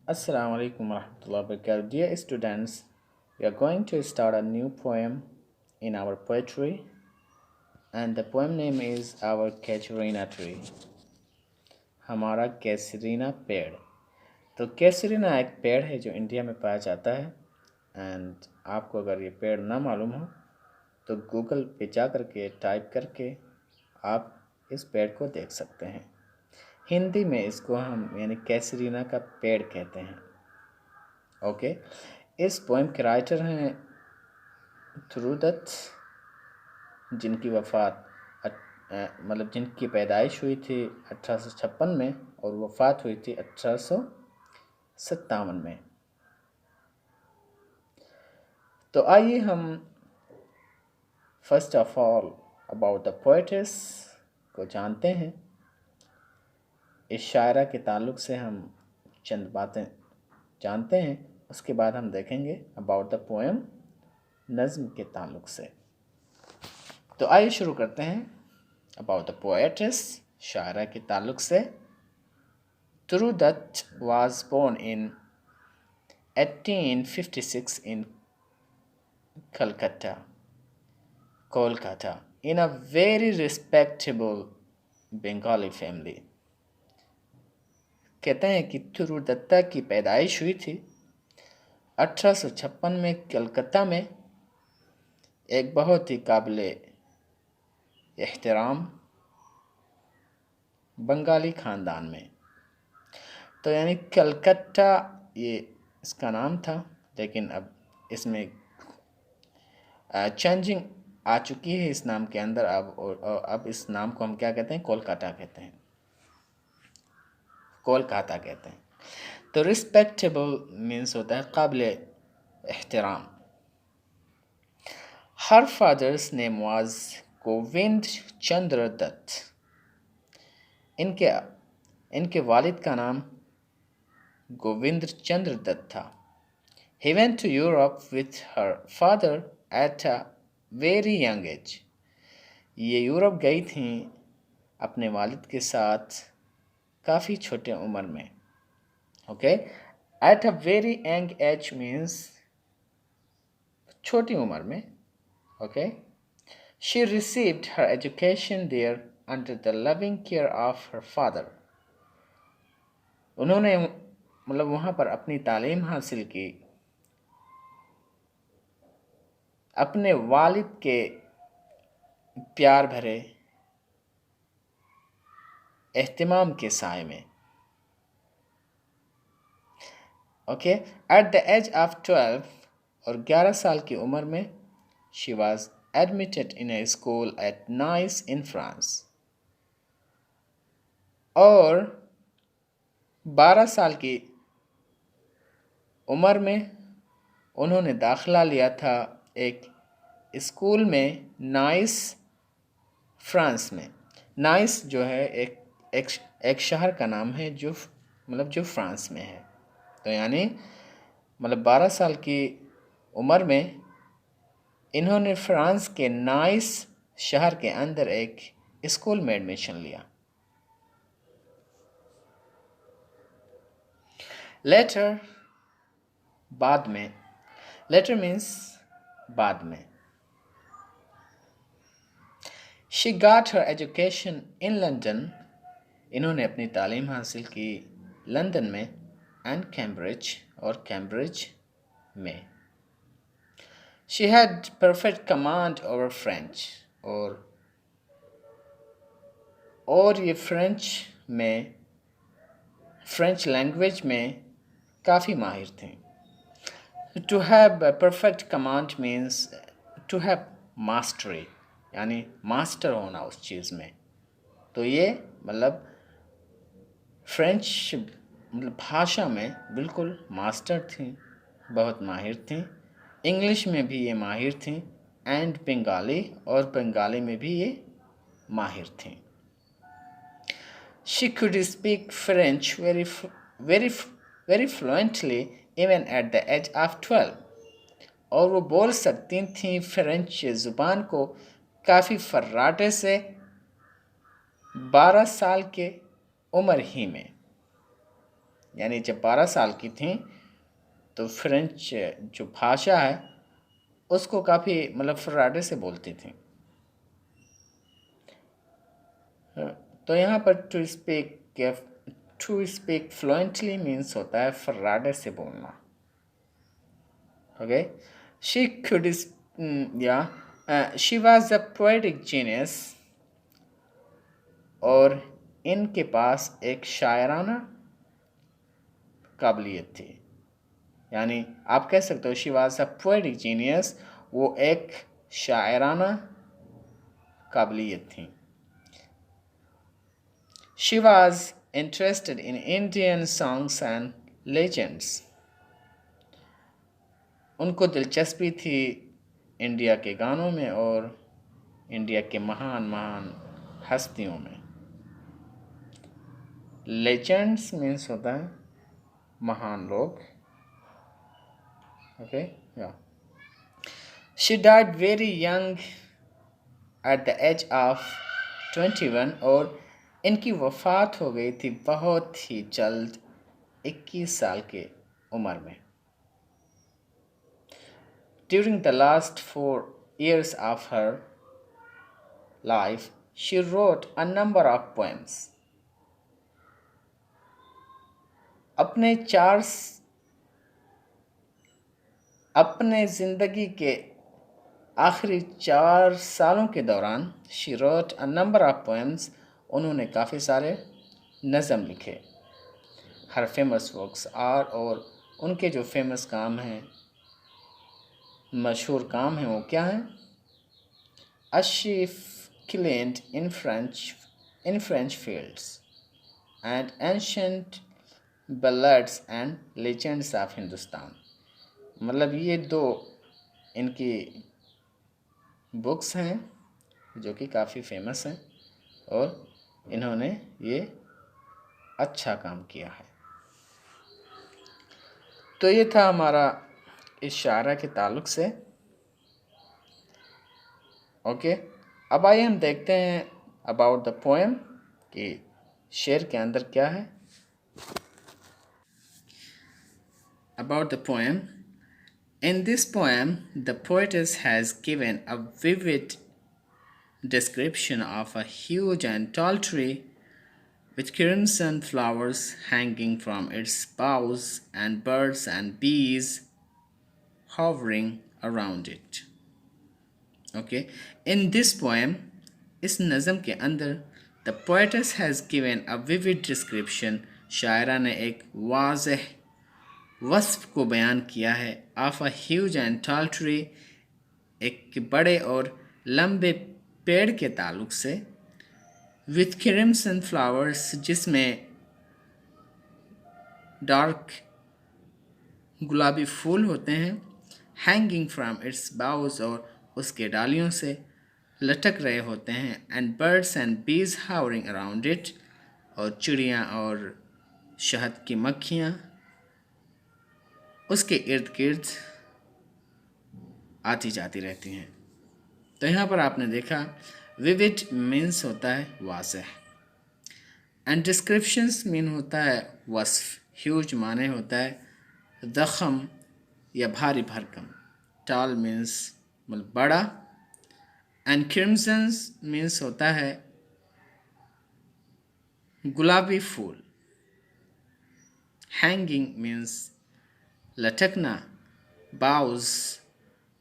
Assalamu alaikum warahmatullahi wabarakatuh. Dear students, we are going to start a new poem in our poetry, and the poem name is Our Casuarina Tree. हमारा कैसरीना पेड़। तो कैसरीना एक पेड़ है जो India में पाया जाता है। एंड आपको अगर ये पेड़ ना मालूम हो तो गूगल पे जा करके टाइप करके आप इस पेड़ को देख सकते हैं। हिंदी में इसको हम यानी कैसरीना का पेड़ कहते हैं। ओके, इस पोएम के राइटर हैं ध्रुव, जिनकी वफ़ात मतलब जिनकी पैदाइश हुई थी 1856 में और वफ़ात हुई थी 1857 में। तो आइए हम first of all about the poetess को जानते हैं। इस शायरा के ताल्लुक़ से हम चंद बातें जानते हैं, उसके बाद हम देखेंगे अबाउट द पोएम नज़्म के ताल्लुक़ से। तो आइए शुरू करते हैं अबाउट द पोएट्स शायरा के ताल्लुक़ से। ध्रुव was born in 1856 in Kolkata, in a very respectable Bengali family. कहते हैं कि ध्रुव दत्ता की पैदाइश हुई थी 1856 में कलकत्ता में एक बहुत ही काबिले एहतराम बंगाली ख़ानदान में। तो यानी कलकत्ता ये इसका नाम था, लेकिन अब इसमें चेंजिंग आ चुकी है इस नाम के अंदर। अब इस नाम को हम क्या कहते हैं? कोलकाता कहते हैं, कोलकाता कहते हैं। तो रिस्पेक्टेबल मीन्स होता है काबिले एहतराम। Her father's name was Govind Chandra Dutt. इनके वालिद का नाम गोविंद चंद्र दत्त था। He went to Europe with her father at a very young age. ये यूरोप गई थी अपने वालिद के साथ काफ़ी छोटे उम्र में। Okay, at a very young age means छोटी उम्र में। Okay, she received her education there under the loving care of her father. उन्होंने मतलब वहाँ पर अपनी तालीम हासिल की अपने वालिद के प्यार भरे एहतिमाम के साए में। Okay, at the age of 12 और 11 साल की उम्र में she was admitted in a school at Nice in France. और 12 साल की उम्र में उन्होंने दाखिला लिया था एक स्कूल में नाइस, फ्रांस में। नाइस जो है एक शहर का नाम है जो फ्रांस में है। तो यानी 12 साल की उम्र में इन्होंने फ्रांस के नाइस शहर के अंदर एक स्कूल में एडमिशन लिया। लेटर बाद में, लेटर मीन्स बाद में। She got her education in London. इन्होंने अपनी तालीम हासिल की लंदन में एंड कैम्ब्रिज और कैम्ब्रिज में। She had perfect command over French. और ये फ्रेंच लैंग्वेज में काफ़ी माहिर थे। To have a perfect command means to have mastery, यानी मास्टर होना उस चीज़ में। तो ये फ्रेंच भाषा में बिल्कुल मास्टर थी, बहुत माहिर थी। इंग्लिश में भी ये माहिर थी एंड बंगाली, और बंगाली में भी ये माहिर थी। She could speak French very fluently even at the age of 12. और वो बोल सकती थी फ्रेंच ज़ुबान को काफ़ी फर्राटे से 12 साल के उम्र ही में। यानी जब 12 साल की थी तो फ्रेंच जो भाषा है उसको काफ़ी मतलब फर्राटे से बोलती थी। तो यहाँ पर टू स्पीक फ्लुएंटली मीन्स होता है फर्राटे से बोलना। ओके, शी कुड या she was a poetic genius, और इनके पास एक शायराना काबिलियत थी। यानी आप कह सकते हो she was a poetic genius, वो एक शायराना काबिलियत थी। She was interested in Indian songs and legends, उनको दिलचस्पी थी इंडिया के गानों में और इंडिया के महान महान हस्तियों में। लेजेंड्स मीन्स होता है महान लोग। ओके, या she died very young at the age of 21, और इनकी वफ़ात हो गई थी बहुत ही जल्द 21 साल के उम्र में। During the last 4 years of her life, she wrote a number of poems. अपने ज़िंदगी के आखिरी 4 सालों के दौरान she wrote a number of poems, उन्होंने काफ़ी सारे नज़म लिखे। Her famous works are, और उनके जो फेमस काम हैं, मशहूर काम हैं, वो क्या हैं? A sheep cleaned in French fields, and ancient ballads and legends of Hindustan. मतलब ये 2 इनकी बुक्स हैं जो कि काफ़ी फेमस हैं और इन्होंने ये अच्छा काम किया है। तो ये था हमारा इस शायरा के ताल्लुक़ से। ओके, अब आइए हम देखते हैं अबाउट द पोएम कि शेर के अंदर क्या है। About the poem, in this poem the poetess has given a vivid description of a huge and tall tree with crimson flowers hanging from its boughs and birds and bees hovering around it. Okay, in this poem, इस नज़म के अंदर the poetess has given a vivid description, शायरा ने एक वाज़ेह वस्फ को बयान किया है of a huge and tall tree, एक बड़े और लंबे पेड़ के ताल्लुक़ से, with crimson flowers, जिसमें डार्क गुलाबी फूल होते हैं, hanging from its boughs, और उसके डालियों से लटक रहे होते हैं, and birds and bees hovering around it, और चिड़ियाँ और शहद की मक्खियाँ उसके इर्द गिर्द आती जाती रहती हैं। तो यहाँ पर आपने देखा विविड मीन्स होता है वाज़ेह, एंड डिस्क्रिप्शंस मीन होता है वस्फ, ह्यूज माने होता है ज़ख़म या भारी भरकम, टाल मीन्स मतलब बड़ा, एंड क्रिम्सन्स मीन्स होता है गुलाबी फूल, हैंगिंग मीन्स लटकना, बाउज,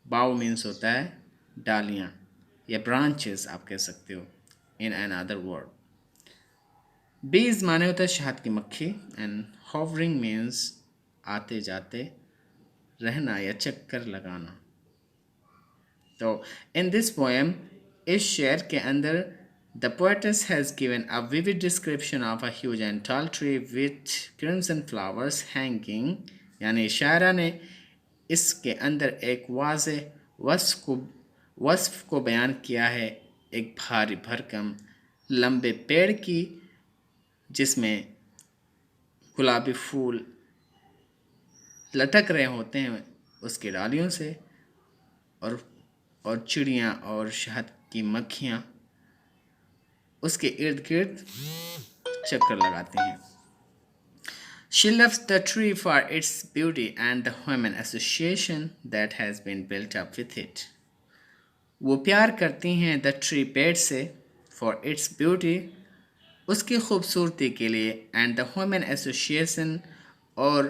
बाउ मीन्स होता है डालियाँ या ब्रांचेस आप कह सकते हो इन एन अदर वर्ड। बीज माने होता है शहद की मक्खी, एंड हॉवरिंग मीन्स आते जाते रहना या चक्कर लगाना। तो इन दिस पोएम, इस शेर के अंदर the poetess has given a vivid description of a huge and tall tree with crimson flowers hanging, यानी शायरा ने इसके अंदर एक वाज़े वस्फ को बयान किया है एक भारी भरकम लंबे पेड़ की, जिसमें गुलाबी फूल लटक रहे होते हैं उसकी डालियों से, और चिड़ियाँ और शहद की मक्खियाँ उसके इर्द गिर्द चक्कर लगाती हैं। She loves the tree for its beauty and the human association that has been built up with it. वो प्यार करती हैं द ट्री पेड़ से फॉर इट्स ब्यूटी, उसकी खूबसूरती के लिए, एंड द ह्यूमन एसोसिएशन, और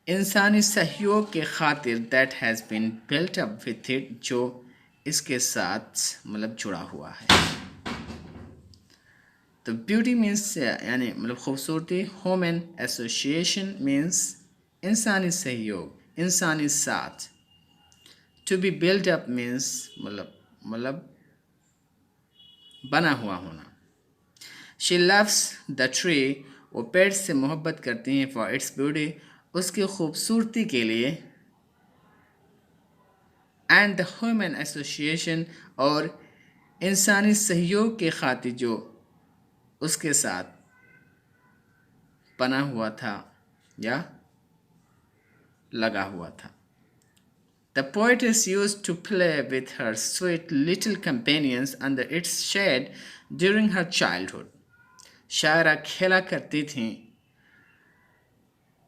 इंसानी सहयोग के खातिर that has been built up with it, जो इसके साथ मतलब जुड़ा हुआ है. तो ब्यूटी मीन्स यानी मतलब खूबसूरती, ह्यूमन एसोसिएशन मीन्स इंसानी सहयोग, इंसानी साथ. To be built up means मतलब बना हुआ होना. शी लव्स द ट्री, वो पेड़ से मोहब्बत करती हैं फॉर इट्स ब्यूटी, उसकी खूबसूरती के लिए, एंड द ह्यूमन एसोसिएशन, और इंसानी सहयोग के खातिर जो उसके साथ बना हुआ था या लगा हुआ था. The poetess used to play with her sweet little companions under its shade during her childhood. शायरा खेला करती थीं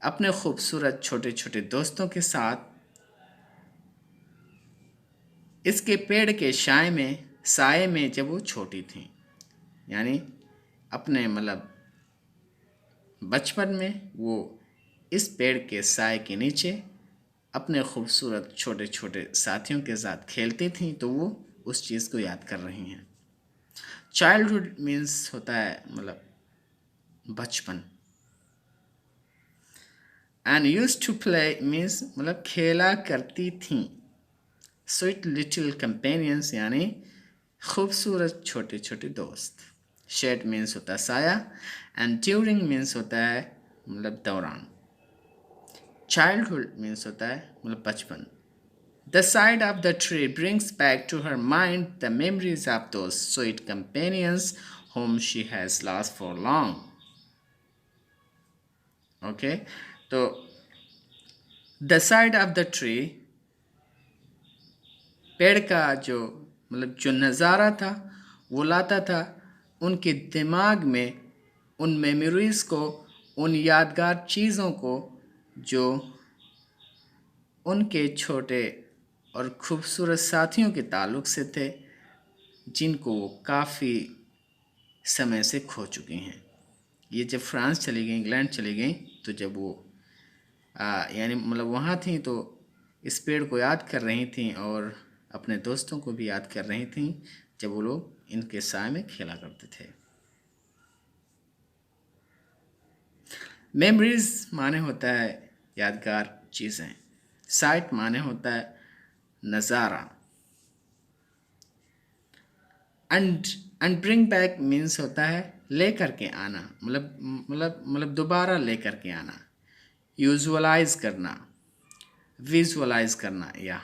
अपने खूबसूरत छोटे छोटे दोस्तों के साथ इसके पेड़ के साए में जब वो छोटी थीं. यानी अपने मतलब बचपन में वो इस पेड़ के साए के नीचे अपने खूबसूरत छोटे छोटे साथियों के साथ खेलती थीं, तो वो उस चीज़ को याद कर रही हैं. चाइल्डहुड मीन्स होता है मतलब बचपन, and used to play means मतलब खेला करती थीं. स्वीट लिटिल कंपेनियंस यानी खूबसूरत छोटे छोटे दोस्त. शेड मीन्स होता है साया, एंड ड्यूरिंग मीन्स होता है मतलब दौरान. चाइल्डहुड मीन्स होता है मतलब बचपन. The sight of the tree brings back to her mind the memories of those sweet companions whom she has lost for long. Okay, तो the sight of the tree, पेड़ का जो मतलब जो नज़ारा था वो लाता था उनके दिमाग में उन मेमोरीज़ को, उन यादगार चीज़ों को जो उनके छोटे और खूबसूरत साथियों के ताल्लुक़ से थे, जिनको वो काफ़ी समय से खो चुकी हैं. ये जब फ्रांस चली गई, इंग्लैंड चली गई, तो जब वो यानी मतलब वहाँ थी तो इस पेड़ को याद कर रही थीं और अपने दोस्तों को भी याद कर रही थीं जब वो लोग इनके साए में खेला करते थे. मेमोरीज माने होता है यादगार चीज़ें. साइट माने होता है नज़ारा. एंड ब्रिंग बैक मीन्स होता है ले करके आना, मतलब दोबारा ले करके आना. यूजुअलाइज करना, विजुअलाइज करना. या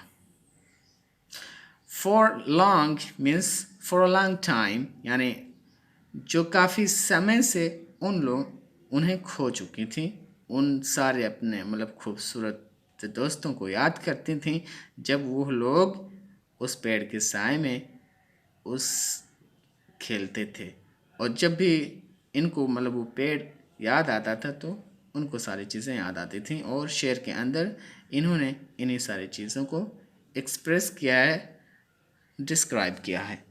for long means for a long time, यानी जो काफ़ी समय से उन्हें खो चुकी थी. उन सारे अपने मतलब खूबसूरत दोस्तों को याद करती थीं जब वो लोग उस पेड़ के साए में खेलते थे. और जब भी इनको मतलब वो पेड़ याद आता था तो उनको सारी चीज़ें याद आती थीं. और शेर के अंदर इन्होंने इन्हीं सारी चीज़ों को एक्सप्रेस किया है, डिस्क्राइब किया है.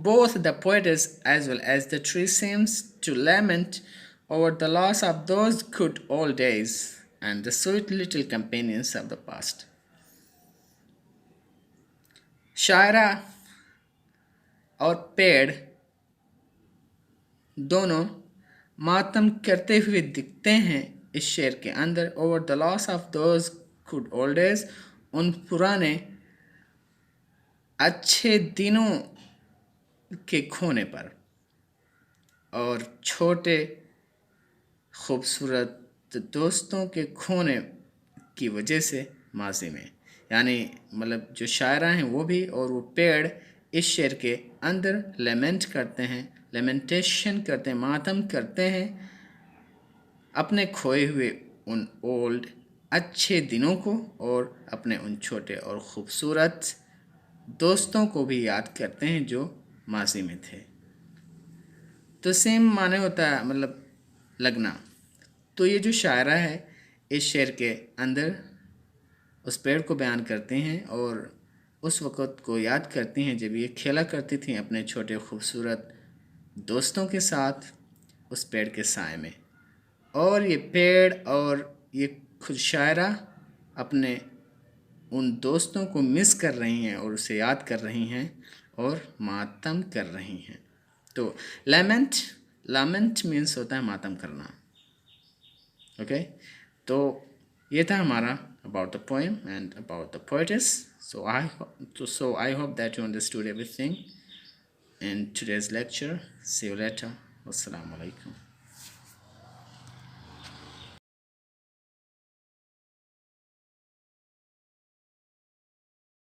Both the poetess as well as the tree seems to lament over the loss of those good old days and the sweet little companions of the past. शायरा और पेड़ दोनों मातम करते हुए दिखते हैं इस शेर के अंदर. Over the loss of those good old days, उन पुराने अच्छे दिनों के खोने पर, और छोटे खूबसूरत दोस्तों के खोने की वजह से माजी में. यानी मतलब जो शायरा हैं वो भी और वो पेड़ इस शेर के अंदर लेमेंट करते हैं, लेमेंटेशन करते हैं, मातम करते हैं अपने खोए हुए उन ओल्ड अच्छे दिनों को, और अपने उन छोटे और ख़ूबसूरत दोस्तों को भी याद करते हैं जो माजी में थे. तो सेम माने होता है मतलब लगना। तो ये जो शायरा है इस शेर के अंदर उस पेड़ को बयान करते हैं और उस वक़्त को याद करते हैं जब ये खेला करती थी अपने छोटे खूबसूरत दोस्तों के साथ उस पेड़ के साए में। और ये पेड़ और ये खुद शायरा अपने उन दोस्तों को मिस कर रही हैं और उसे याद कर रही हैं और मातम कर रही हैं। तो लामेंट मीन्स होता है मातम करना। ओके, तो ये था हमारा about the poem and about the poetess. So I hope that you understood everything in today's lecture. See you later. Wassalamu alaikum.